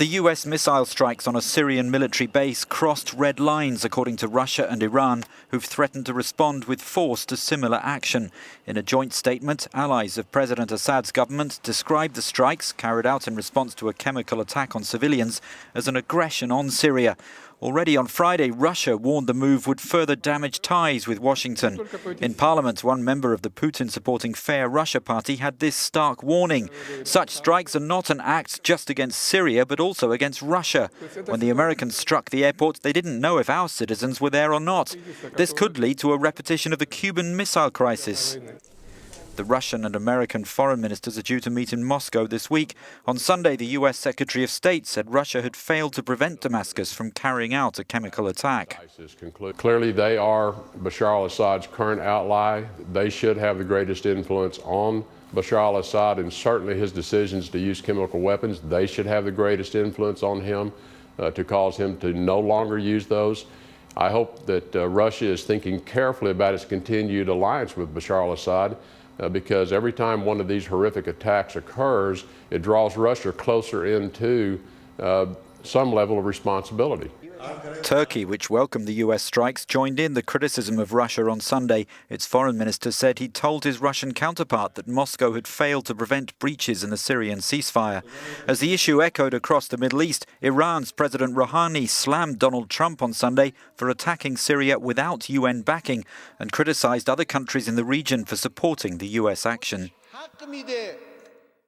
The US missile strikes on a Syrian military base crossed red lines, according to Russia and Iran, who've threatened to respond with force to similar action. In a joint statement, allies of President Assad's government described the strikes, carried out in response to a chemical attack on civilians, as an aggression on Syria. Already on Friday, Russia warned the move would further damage ties with Washington. In Parliament, one member of the Putin-supporting Fair Russia party had this stark warning. Such strikes are not an act just against Syria, but also against Russia. When the Americans struck the airport, they didn't know if our citizens were there or not. This could lead to a repetition of the Cuban Missile Crisis. The Russian and American foreign ministers are due to meet in Moscow this week. On Sunday, the US Secretary of State said Russia had failed to prevent Damascus from carrying out a chemical attack. Clearly, they are Bashar al-Assad's current ally. They should have the greatest influence on Bashar al-Assad, and certainly his decisions to use chemical weapons, they should have the greatest influence on him to cause him to no longer use those. I hope that Russia is thinking carefully about its continued alliance with Bashar al-Assad, because every time one of these horrific attacks occurs, it draws Russia closer into some level of responsibility. Turkey, which welcomed the US strikes, joined in the criticism of Russia on Sunday. Its foreign minister said he told his Russian counterpart that Moscow had failed to prevent breaches in the Syrian ceasefire. As the issue echoed across the Middle East, Iran's President Rouhani slammed Donald Trump on Sunday for attacking Syria without UN backing and criticized other countries in the region for supporting the US action.